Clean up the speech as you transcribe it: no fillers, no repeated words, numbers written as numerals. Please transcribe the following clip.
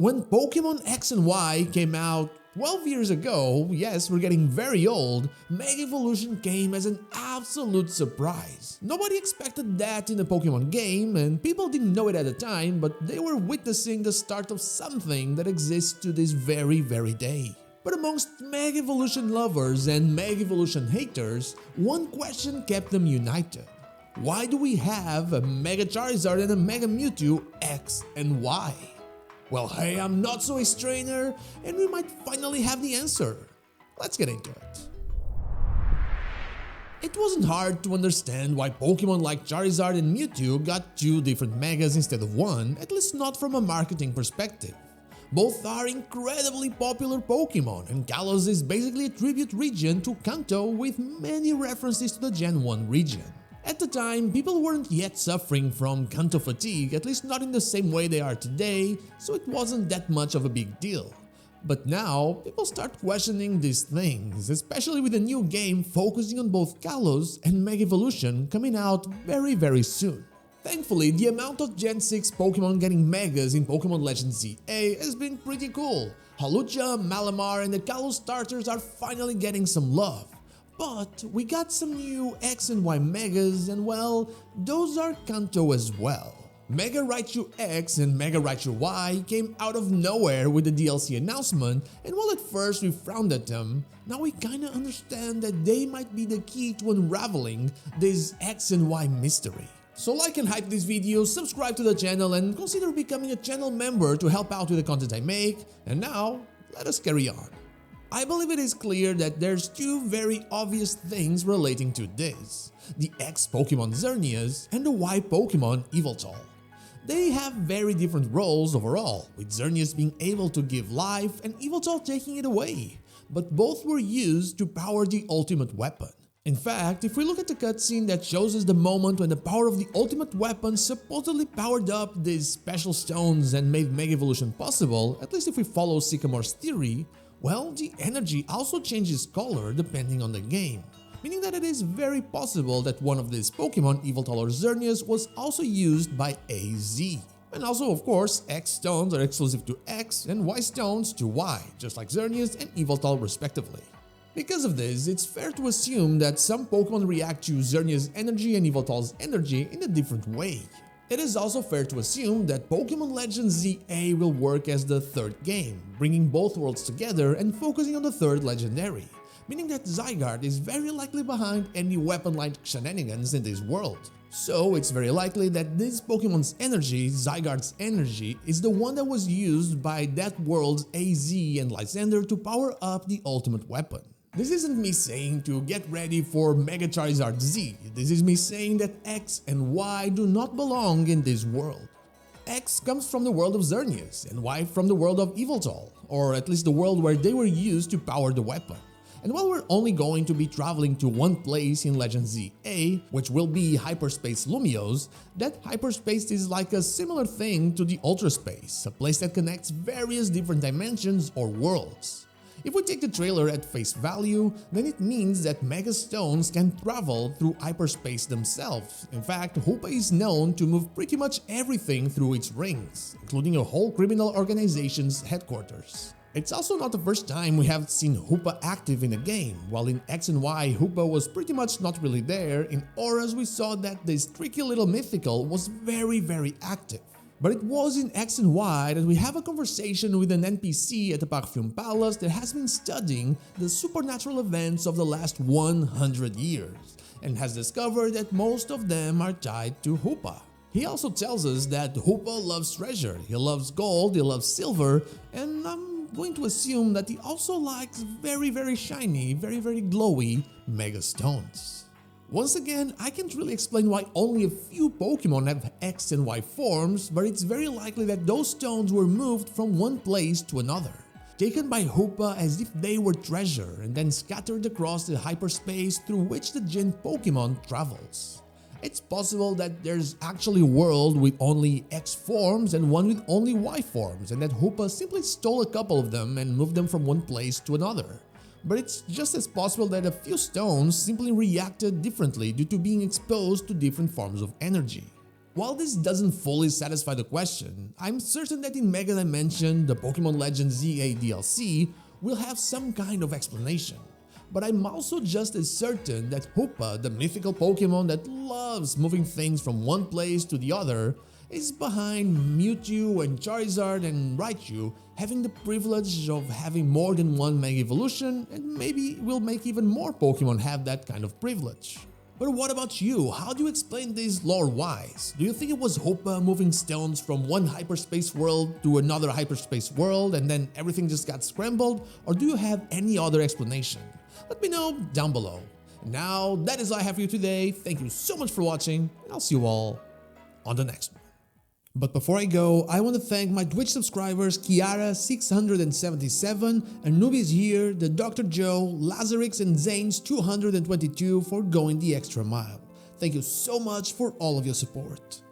When Pokemon X and Y came out 12 years ago, yes, we're getting very old, Mega Evolution came as an absolute surprise. Nobody expected that in a Pokemon game, and people didn't know it at the time, but they were witnessing the start of something that exists to this very day. But amongst Mega Evolution lovers and Mega Evolution haters, one question kept them united. Why do we have a Mega Charizard and a Mega Mewtwo X and Y? Well, hey, I'm notsoAceTrainer, and we might finally have the answer. Let's get into it. It wasn't hard to understand why Pokemon like Charizard and Mewtwo got two different Megas instead of one, at least not from a marketing perspective. Both are incredibly popular Pokemon, and Kalos is basically a tribute region to Kanto with many references to the Gen 1 region. At the time, people weren't yet suffering from Kanto fatigue, at least not in the same way they are today, so it wasn't that much of a big deal. But now, people start questioning these things, especially with a new game focusing on both Kalos and Mega Evolution coming out very soon. Thankfully, the amount of Gen 6 Pokemon getting Megas in Pokemon Legends ZA has been pretty cool. Hawlucha, Malamar, and the Kalos starters are finally getting some love. But we got some new X and Y Megas, and well, those are Kanto as well. Mega Raichu X and Mega Raichu Y came out of nowhere with the DLC announcement, and while at first we frowned at them, now we kinda understand that they might be the key to unraveling this X and Y mystery. So like and hype this video, subscribe to the channel, and consider becoming a channel member to help out with the content I make. And now, let us carry on. I believe it is clear that there's two very obvious things relating to this: the X Pokemon Xerneas and the Y Pokemon Yveltal. They have very different roles overall, with Xerneas being able to give life and Yveltal taking it away, but both were used to power the ultimate weapon. In fact, if we look at the cutscene that shows us the moment when the power of the ultimate weapon supposedly powered up these special stones and made Mega Evolution possible, at least if we follow Sycamore's theory, well, the energy also changes color depending on the game, meaning that it is very possible that one of these Pokemon, Yveltal or Xerneas, was also used by AZ. And also, of course, X stones are exclusive to X and Y stones to Y, just like Xerneas and Yveltal respectively. Because of this, it's fair to assume that some Pokemon react to Xerneas' energy and Yveltal's energy in a different way. It is also fair to assume that Pokemon Legends ZA will work as the third game, bringing both worlds together and focusing on the third legendary, meaning that Zygarde is very likely behind any weapon-like shenanigans in this world. So it's very likely that this Pokemon's energy, Zygarde's energy, is the one that was used by that world's AZ and Lysander to power up the ultimate weapon. This isn't me saying to get ready for Mega Charizard Z, this is me saying that X and Y do not belong in this world. X comes from the world of Xerneas and Y from the world of Yveltal, or at least the world where they were used to power the weapon. And while we're only going to be traveling to one place in Legends ZA, which will be Hyperspace Lumiose, that hyperspace is like a similar thing to the Ultra Space, a place that connects various different dimensions or worlds. If we take the trailer at face value, then it means that Mega Stones can travel through hyperspace themselves. In fact, Hoopa is known to move pretty much everything through its rings, including a whole criminal organization's headquarters. It's also not the first time we have seen Hoopa active in a game. While in X and Y, Hoopa was pretty much not really there, in Auras we saw that this tricky little mythical was very active. But it was in X and Y that we have a conversation with an NPC at the Parfum Palace that has been studying the supernatural events of the last 100 years, and has discovered that most of them are tied to Hoopa. He also tells us that Hoopa loves treasure, he loves gold, he loves silver, and I'm going to assume that he also likes very shiny, very glowy Mega Stones. Once again, I can't really explain why only a few Pokemon have X and Y forms, but it's very likely that those stones were moved from one place to another, taken by Hoopa as if they were treasure, and then scattered across the hyperspace through which the Gen Pokemon travels. It's possible that there's actually a world with only X forms and one with only Y forms, and that Hoopa simply stole a couple of them and moved them from one place to another. But it's just as possible that a few stones simply reacted differently due to being exposed to different forms of energy. While this doesn't fully satisfy the question, I'm certain that in Mega Dimension, the Pokemon Legends ZA DLC will have some kind of explanation. But I'm also just as certain that Hoopa, the mythical Pokemon that loves moving things from one place to the other, is behind Mewtwo and Charizard and Raichu having the privilege of having more than one Mega Evolution, and maybe will make even more Pokemon have that kind of privilege. But what about you? How do you explain this lore-wise? Do you think it was Hoopa moving stones from one hyperspace world to another hyperspace world and then everything just got scrambled? Or do you have any other explanation? Let me know down below. Now, that is all I have for you today. Thank you so much for watching, and I'll see you all on the next one. But before I go, I want to thank my Twitch subscribers Kiara677 and Newbies here, the Dr. Joe, Lazarix and Zanes222 for going the extra mile. Thank you so much for all of your support.